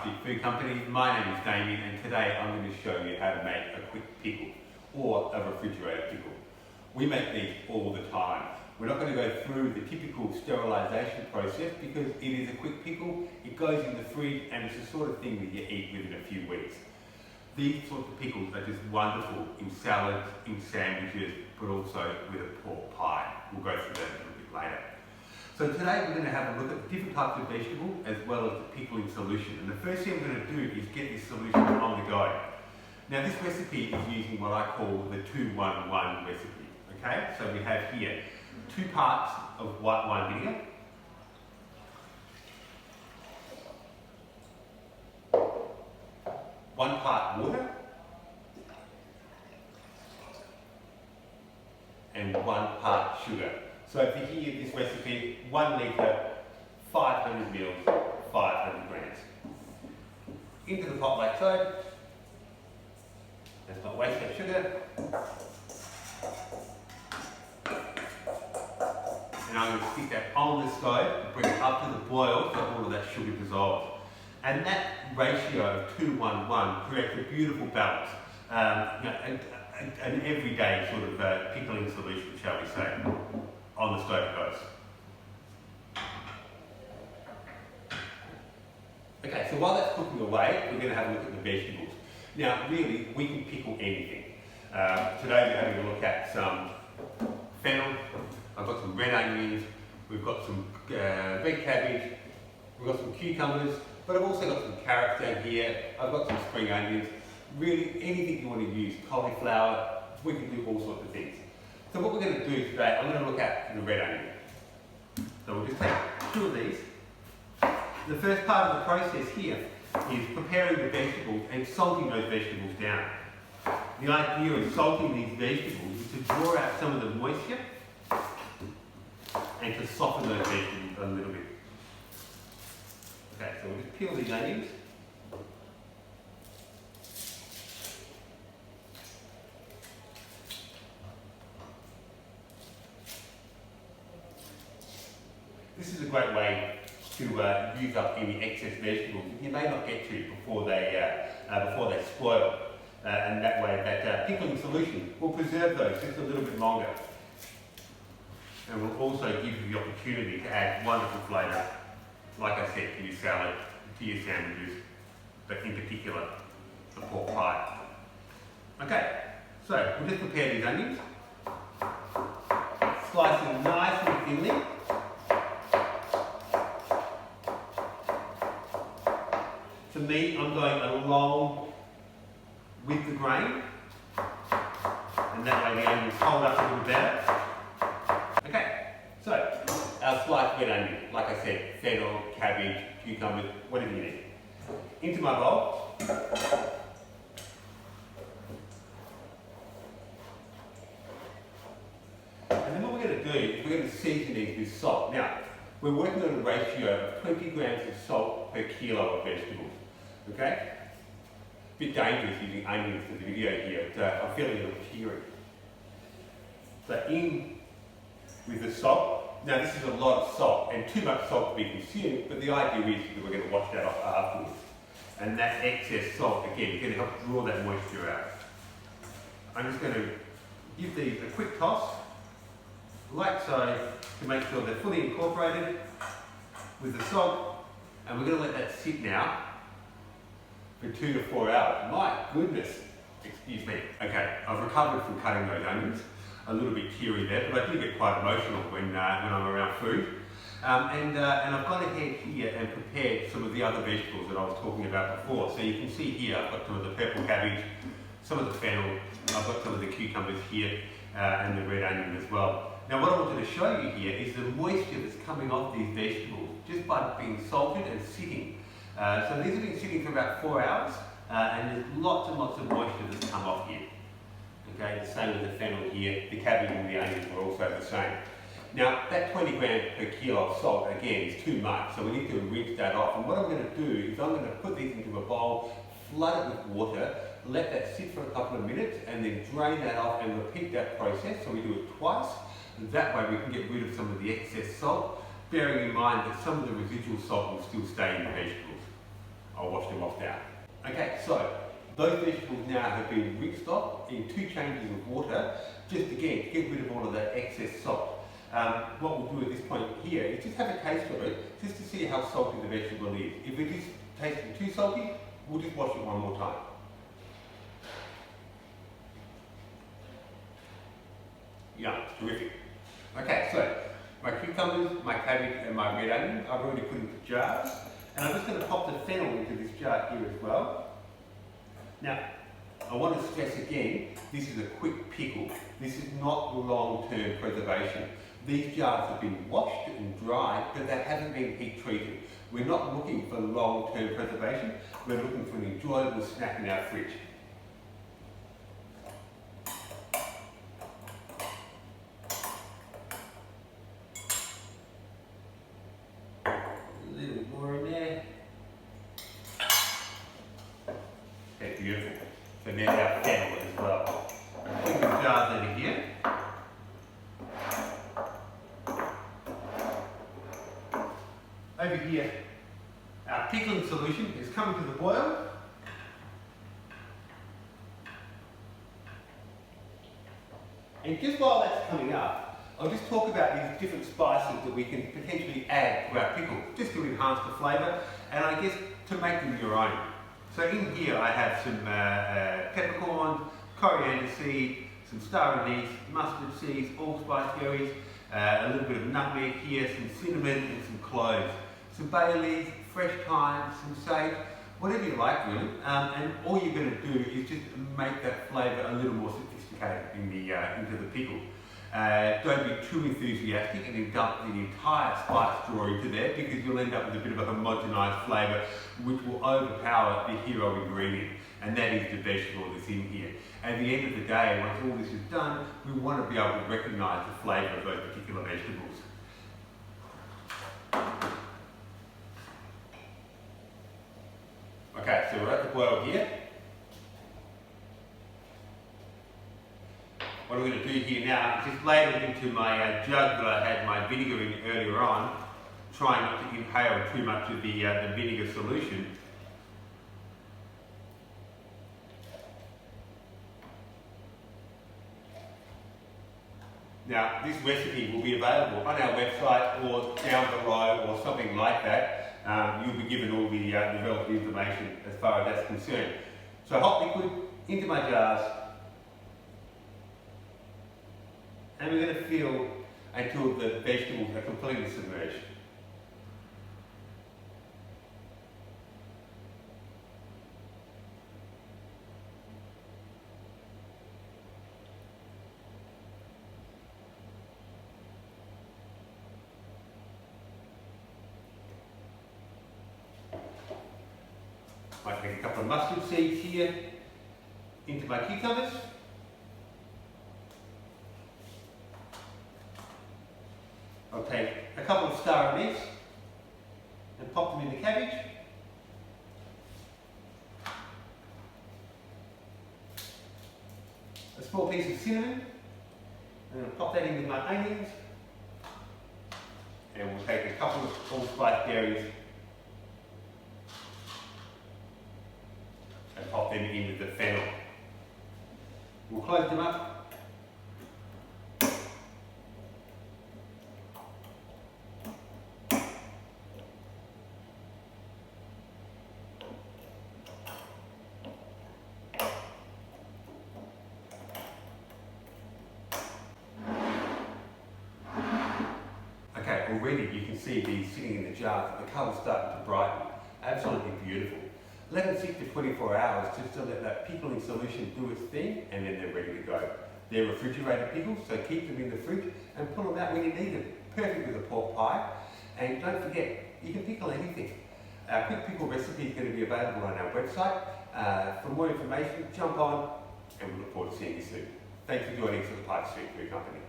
Fantastic Food Company. My name is Damien and today I'm going to show you how to make a quick pickle or a refrigerator pickle. We make these all the time. We're not going to go through the typical sterilisation process because it is a quick pickle, it goes in the fridge and it's the sort of thing that you eat within a few weeks. These sorts of pickles are just wonderful in salads, in sandwiches, but also with a pork pie. We'll go through that a little bit later. So today we're going to have a look at the different types of vegetable as well as the pickling solution. And the first thing we're going to do is get this solution on the go. Now this recipe is using what I call the 2-1-1 recipe. Okay, so we have here 2 parts of white wine vinegar, one part water, and 1 part sugar. So for here, this recipe, 1 litre, 500 mils, 500 grams. Into the pot like so. Let's not waste that sugar. And I'm going to stick that on the stove, bring it up to the boil so all of that sugar dissolves. And that ratio of 2-1-1 creates a beautiful balance. An everyday sort of pickling solution, shall we say, on the stove goes. Okay, so while that's cooking away, we're going to have a look at the vegetables. Now, really, we can pickle anything. Today we're having a look at some fennel. I've got some red onions. We've got some red cabbage. We've got some cucumbers, but I've also got some carrots down here. I've got some spring onions. Really, anything you want to use, cauliflower, we can do all sorts of things. So what we're going to do today, I'm going to look at the red onion. So we'll just take 2 of these. The first part of the process here is preparing the vegetables and salting those vegetables down. The idea of salting these vegetables is to draw out some of the moisture and to soften those vegetables a little bit. Okay, so we'll just peel these onions. This is a great way to use up any excess vegetables you may not get to before they spoil. And that way that pickling solution will preserve those just a little bit longer. And will also give you the opportunity to add wonderful flavour, like I said, to your salad, to your sandwiches, but in particular, the pork pie. Okay, so we'll just prepare these onions. Slice them nice and thinly. For me, I'm going along with the grain, and that way the onions hold up a little better. Okay, so our sliced red onion, like I said, fennel, cabbage, cucumbers, whatever you need. Into my bowl. And then what we're going to do is we're going to season these with salt. Now, we're working on a ratio of 20 grams of salt per kilo of vegetables. Okay? A bit dangerous using onions for the video here, but I'm feeling a little teary. So in with the salt. Now this is a lot of salt and too much salt to be consumed, but the idea is that we're going to wash that off afterwards. And that excess salt, again, is going to help draw that moisture out. I'm just going to give these a quick toss, like so, to make sure they're fully incorporated with the salt. And we're going to let that sit now for 2 to 4 hours. My goodness, excuse me. Okay, I've recovered from cutting those onions. A little bit teary there, but I do get quite emotional when I'm around food. And I've gone ahead here and prepared some of the other vegetables that I was talking about before. So you can see here, I've got some of the purple cabbage, some of the fennel, I've got some of the cucumbers here, and the red onion as well. Now what I wanted to show you here is the moisture that's coming off these vegetables just by being salted and sitting. So these have been sitting for about 4 hours, and there's lots and lots of moisture that's come off here. Okay, the same with the fennel here, the cabbage and the onions are also the same. Now, that 20 grams per kilo of salt, again, is too much, so we need to rinse that off. And what I'm going to do is I'm going to put these into a bowl, flood it with water, let that sit for a couple of minutes, and then drain that off and repeat that process. So we do it twice. And that way we can get rid of some of the excess salt, bearing in mind that some of the residual salt will still stay in the vegetables. I'll wash them off. salt in 2 changes of water, just again to get rid of all of that excess salt. What we'll do at this point here is just have a taste of it, just to see how salty the vegetable is. If it is tasting too salty, we'll just wash it one more time. Yeah, terrific. Okay, so my cucumbers, my cabbage and my red onion I've already put into jars, and I'm just going to pop the fennel into this jar here as well. Now, I want to stress again, this is a quick pickle. This is not long-term preservation. These jars have been washed and dried, but they haven't been heat treated. We're not looking for long-term preservation. We're looking for an enjoyable snack in our fridge. A little more in there. Okay, beautiful. So there's our fennel as well. Put the jars over here. Over here, our pickling solution is coming to the boil. And just while that's coming up, I'll just talk about these different spices that we can potentially add to our pickle, just to enhance the flavour, and I guess to make them your own. So in here I have some peppercorn, coriander seed, some star anise, mustard seeds, allspice berries, a little bit of nutmeg here, some cinnamon and some cloves, some bay leaves, fresh thyme, some sage, whatever you like really. And all you're going to do is just make that flavour a little more sophisticated in into the pickle. Don't be too enthusiastic and then dump the entire spice drawer into there, because you'll end up with a bit of a homogenised flavour which will overpower the hero ingredient, and that is the vegetable that's in here. At the end of the day, once all this is done, we want to be able to recognise the flavour of those particular vegetables. Okay, so we're at the boil here. What I'm going to do here now is just ladle into my jug that I had my vinegar in earlier on, trying not to inhale too much of the vinegar solution. Now, this recipe will be available on our website or down below or something like that. You'll be given all the relevant information as far as that's concerned. So hot liquid into my jars, and we're going to feel until the vegetables are completely submerged. Might take a couple of mustard seeds here into my cucumbers. I'll take a couple of star anise and pop them in the cabbage. A small piece of cinnamon, and I'll pop that in with my onions. And we'll take a couple of allspice berries and pop them in with the fennel. We'll close them up. Okay, already you can see these sitting in the jars, the colour's starting to brighten. Absolutely beautiful. Let them sit for 24 hours just to let that pickling solution do its thing, and then they're ready to go. They're refrigerated pickles, so keep them in the fridge and pull them out when you need them. Perfect with a pork pie. And don't forget, you can pickle anything. Our quick pickle recipe is going to be available on our website. For more information, jump on, and we look forward to seeing you soon. Thanks for joining us at the Pie Street Food Company.